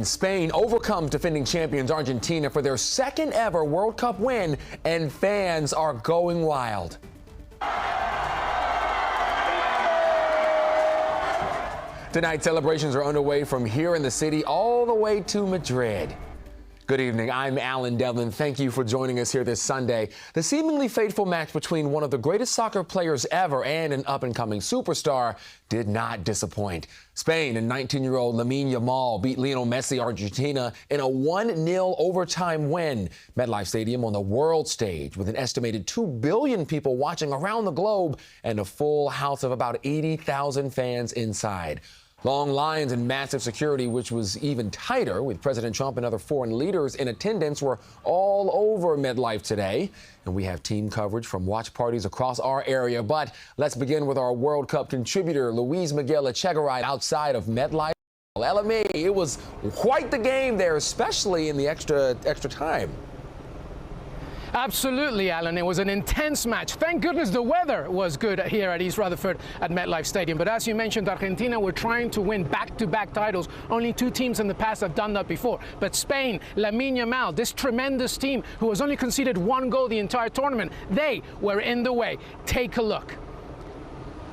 Spain overcomes defending champions Argentina for their second ever World Cup win, and fans are going wild. Tonight, celebrations are underway from here in the city all the way to Madrid. Good evening. I'm Alan Devlin. Thank you for joining us here this Sunday. The seemingly fateful match between one of the greatest soccer players ever and an up-and-coming superstar did not disappoint. Spain and 19-year-old Lamine Yamal beat Lionel Messi Argentina in a 1-0 overtime win. MetLife Stadium on the world stage with an estimated 2 billion people watching around the globe and a full house of about 80,000 fans inside. Long lines and massive security, which was even tighter with President Trump and other foreign leaders in attendance, were all over MetLife today. And we have team coverage from watch parties across our area. But let's begin with our World Cup contributor, Luis Miguel Echegaray, outside of MetLife. LME, it was quite the game there, especially in the extra time. Absolutely, Alan. It was an intense match. Thank goodness the weather was good here at East Rutherford at MetLife Stadium. But as you mentioned, Argentina were trying to win back-to-back titles. Only 2 teams in the past have done that before. But Spain, Lamine Yamal, this tremendous team who has only conceded 1 goal the entire tournament, they were in the way. Take a look.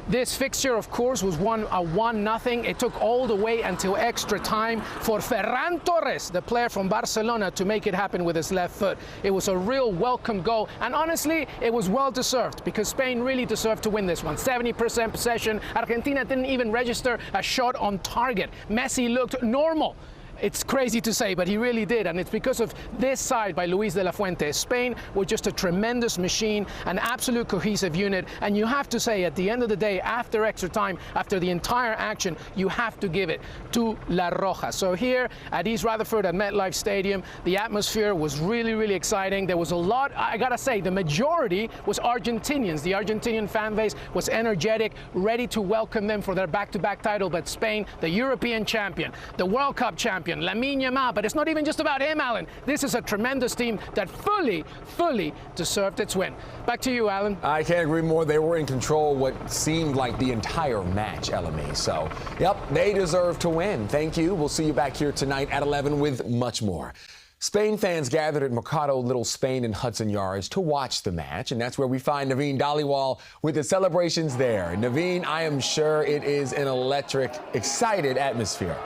This fixture, of course, was won a 1-0. It took all the way until extra time for Ferran Torres, the player from Barcelona, to make it happen with his left foot. It was a real welcome goal, and honestly, it was well-deserved because Spain really deserved to win this one. 70% possession. Argentina didn't even register a shot on target. Messi looked normal. It's crazy to say, but he really did, and it's because of this side by Luis de la Fuente. Spain were just a tremendous machine, an absolute cohesive unit, and you have to say, at the end of the day, after extra time, after the entire action, you have to give it to La Roja. So here at East Rutherford at MetLife Stadium, the atmosphere was really, really exciting. There was a lot, I gotta say, the majority was Argentinians. The Argentinian fan base was energetic, ready to welcome them for their back-to-back title, but Spain, the European champion, the World Cup champion, Lamine Yamal, but it's not even just about him, Alan. This is a tremendous team that fully deserved its win. Back to you, Alan. I can't agree more. They were in control what seemed like the entire match, LME. So, yep, they deserve to win. Thank you. We'll see you back here tonight at 11 with much more. Spain fans gathered at Mercado Little Spain in Hudson Yards to watch the match, and that's where we find Naveen Dhaliwal with the celebrations there. Naveen, I am sure it is an electric, excited atmosphere.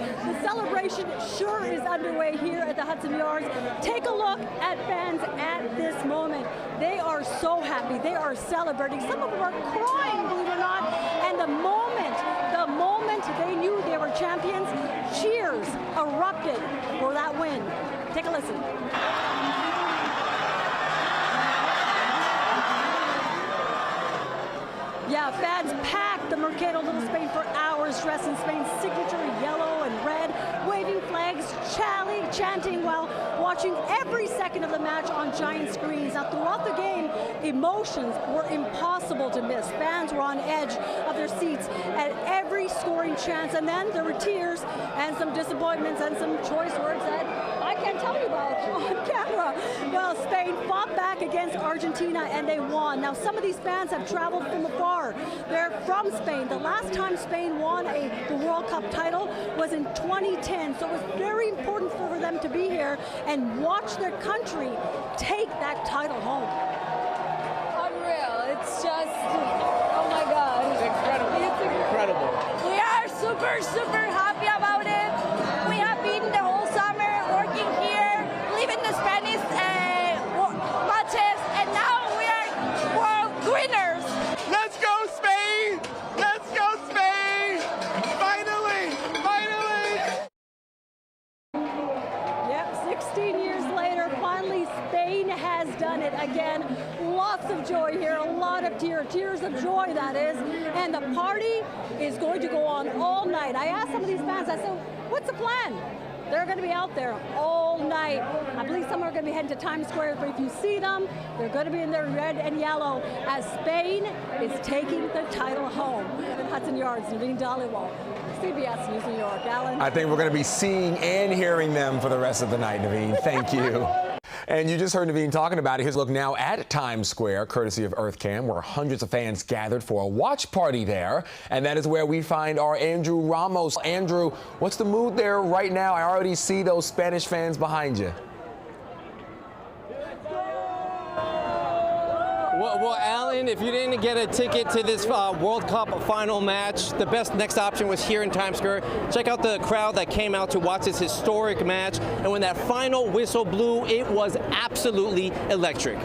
The celebration sure is underway here at the Hudson Yards. Take a look at fans at this moment. They are so happy. They are celebrating. Some of them are crying, believe it or not. And the moment they knew they were champions, cheers erupted for that win. Take a listen. Yeah, fans packed the Mercado Little Spain for hours, dressed in Spain's signature yellow and red, waving flags, chanting while watching every second of the match on giant screens. Now, throughout the game, emotions were impossible to miss. Fans were on edge of their seats at every scoring chance, and then there were tears and some disappointments and some choice words that I can't tell you about on camera. Well, Spain fought back against Argentina, and they won. Now, some of these fans have traveled from afar. They're from Spain. The last time Spain won the World Cup title was in 2010, so it was very important for them to be here and watch their country take that title home. Unreal. It's just, oh my God. It's incredible. It's incredible. We are super happy about it. We have been the whole summer working here, living the Spanish matches, and now we are world winners. Let's go, Spain! Let's go, Spain! Finally! Yep, 16 years later, finally Spain has done it again. Lots of joy here, a lot of tears of joy, that is. And the party is going to go on all night. I asked some of these fans, I said, what's the plan? They're going to be out there all night. I believe some are going to be heading to Times Square, but if you see them, they're going to be in their red and yellow as Spain is taking the title home. In Hudson Yards, Naveen Dhaliwal, CBS News New York. Alan? I think we're going to be seeing and hearing them for the rest of the night, Naveen. Thank you. And you just heard Naveen talking about it. Here's a look now at Times Square, courtesy of EarthCam, where hundreds of fans gathered for a watch party there. And that is where we find our Andrew Ramos. Andrew, what's the mood there right now? I already see those Spanish fans behind you. Well, Alan, if you didn't get a ticket to this World Cup final match, the best next option was here in Times Square. Check out the crowd that came out to watch this historic match. And when that final whistle blew, it was absolutely electric.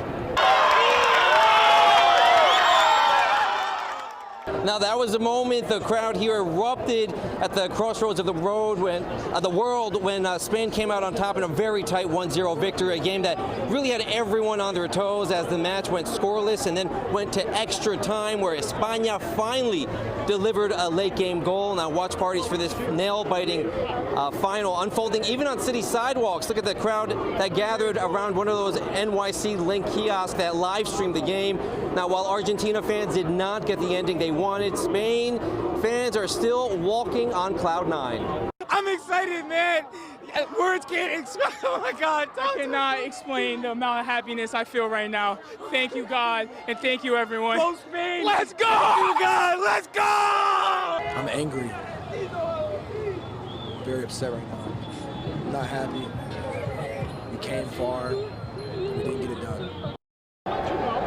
Now that was the moment the crowd here erupted at the crossroads of the world when Spain came out on top in a very tight 1-0 victory, a game that really had everyone on their toes as the match went scoreless and then went to extra time where España finally delivered a late game goal. Now watch parties for this nail-biting final unfolding even on city sidewalks. Look at the crowd that gathered around one of those NYC Link kiosks that live streamed the game. Now while Argentina fans did not get the ending they wanted, Spain fans are still walking on cloud nine. I'm excited, man. Words can't explain. Oh my God, I cannot explain the amount of happiness I feel right now. Thank you, God, and thank you, everyone. Go Spain! Let's go! Thank you, God, let's go! I'm angry. Very upset right now. I'm not happy. We came far. We didn't get it done.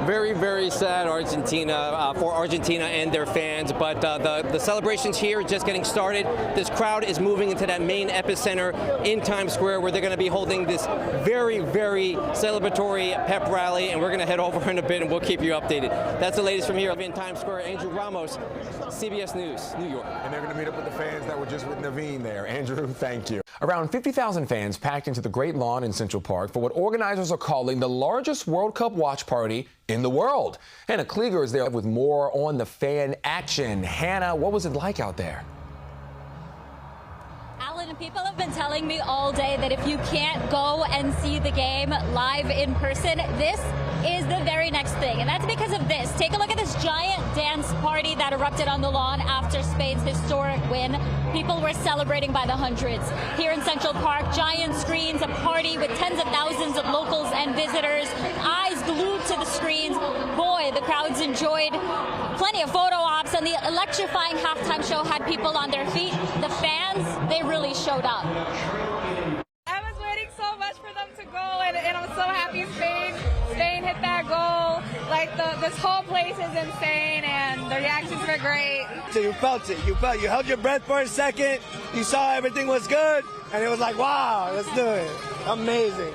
Very, very sad Argentina for Argentina and their fans, but the celebrations here are just getting started. This crowd is moving into that main epicenter in Times Square where they're going to be holding this very, very celebratory pep rally, and we're going to head over in a bit and we'll keep you updated. That's the latest from here in Times Square. Andrew Ramos, CBS News, New York. And they're going to meet up with the fans that were just with Naveen there. Andrew, thank you. Around 50,000 fans packed into the Great Lawn in Central Park for what organizers are calling the largest World Cup watch party in the world. Hannah Klieger is there with more on the fan action. Hannah, what was it like out there? Alan, people have been telling me all day that if you can't go and see the game live in person, this is the very next thing. And that's because of this. Take a look at this giant dance party that erupted on the lawn after Spain's historic win. People were celebrating by the hundreds. Here in Central Park, giant screens, a party with tens of thousands of locals and visitors, eyes glued to the screens. Boy, the crowds enjoyed plenty of photo ops, and the electrifying halftime show had people on their feet. The fans, they really showed up. I was waiting so much for them to go, and I'm so happy Spain hit that goal. Like this whole place is insane, and the reactions were great. So you felt it. You held your breath for a second. You saw everything was good, and it was like, wow, let's do it. Amazing.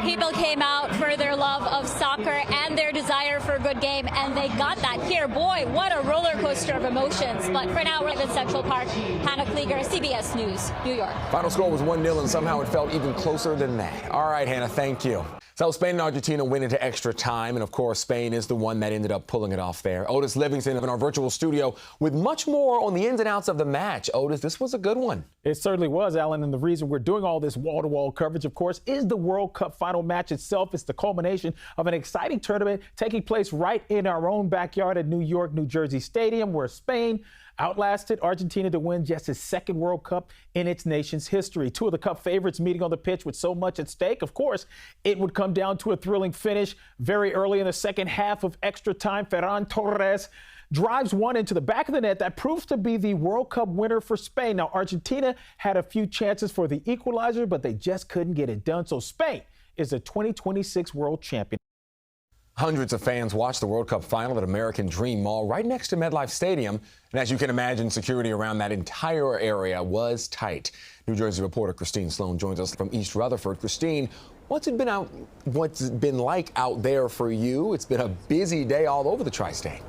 People came out for their love of soccer and their desire for a good game, and they got that here. Boy, what a roller coaster of emotions. But for now, we're in Central Park. Hannah Klieger, CBS News, New York. Final score was 1-0, and somehow it felt even closer than that. All right, Hannah, thank you. So Spain and Argentina went into extra time, and of course, Spain is the one that ended up pulling it off there. Otis Livingston in our virtual studio with much more on the ins and outs of the match. Otis, this was a good one. It certainly was, Alan, and the reason we're doing all this wall-to-wall coverage, of course, is the World Cup final match itself. It's the culmination of an exciting tournament taking place right in our own backyard at New York, New Jersey Stadium, where Spain outlasted Argentina to win just its second World Cup in its nation's history. Two of the Cup favorites meeting on the pitch with so much at stake. Of course, it would come down to a thrilling finish very early in the second half of extra time. Ferran Torres drives one into the back of the net that proves to be the World Cup winner for Spain. Now, Argentina had a few chances for the equalizer, but they just couldn't get it done. So Spain is the 2026 world champion. Hundreds of fans watched the World Cup final at American Dream Mall right next to MetLife Stadium. And as you can imagine, security around that entire area was tight. New Jersey reporter Christine Sloan joins us from East Rutherford. Christine, what's it been like out there for you? It's been a busy day all over the tri-state.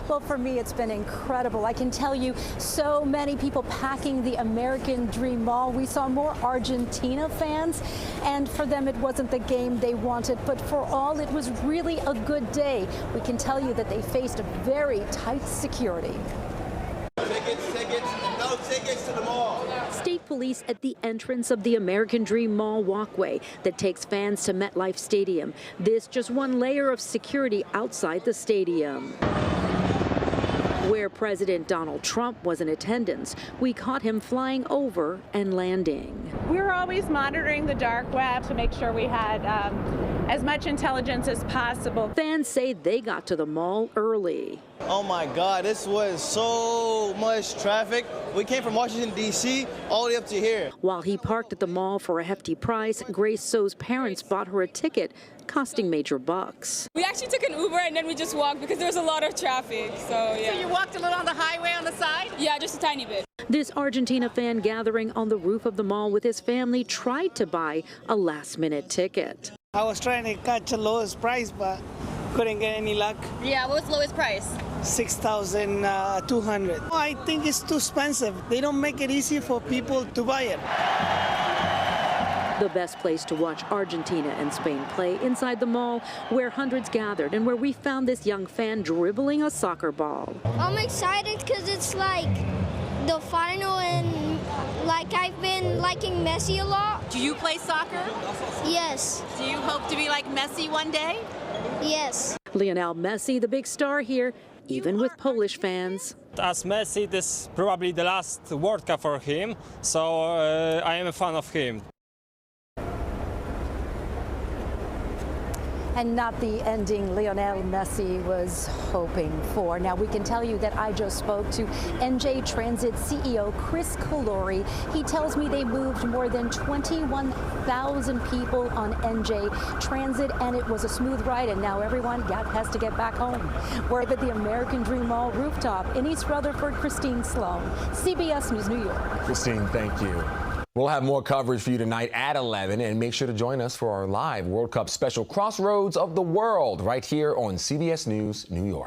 Well, for me, it's been incredible. I can tell you, so many people packing the American Dream Mall. We saw more Argentina fans, and for them, it wasn't the game they wanted, but for all, it was really a good day. We can tell you that they faced a very tight security. Tickets, no tickets to the mall. State police at the entrance of the American Dream Mall walkway that takes fans to MetLife Stadium. This just one layer of security outside the stadium. Where President Donald Trump was in attendance, we caught him flying over and landing. We were always monitoring the dark web to make sure we had as much intelligence as possible. Fans say they got to the mall early. Oh my God, this was so much traffic. We came from Washington, D.C. all the way up to here. While he parked at the mall for a hefty price, Grace So's parents bought her a ticket costing major bucks. We actually took an Uber and then we just walked because there was a lot of traffic, so yeah. So you walked a little on the highway on the side? Yeah, just a tiny bit. This Argentina fan gathering on the roof of the mall with his family tried to buy a last-minute ticket. I was trying to catch the lowest price, but couldn't get any luck. Yeah, what was the lowest price? 6,200. I think it's too expensive. They don't make it easy for people to buy it. The best place to watch Argentina and Spain play inside the mall, where hundreds gathered and where we found this young fan dribbling a soccer ball. I'm excited because it's like the final and like I've been liking Messi a lot. Do you play soccer? Yes. Do you hope to be like Messi one day? Yes. Lionel Messi, the big star here, even with Polish fans. As Messi, this is probably the last World Cup for him, so I am a fan of him. And not the ending Lionel Messi was hoping for. Now, we can tell you that I just spoke to NJ Transit CEO Chris Calori. He tells me they moved more than 21,000 people on NJ Transit, and it was a smooth ride, and now everyone has to get back home. We're at the American Dream Mall rooftop in East Rutherford. Christine Sloan, CBS News New York. Christine, thank you. We'll have more coverage for you tonight at 11, and make sure to join us for our live World Cup special Crossroads of the World right here on CBS News New York.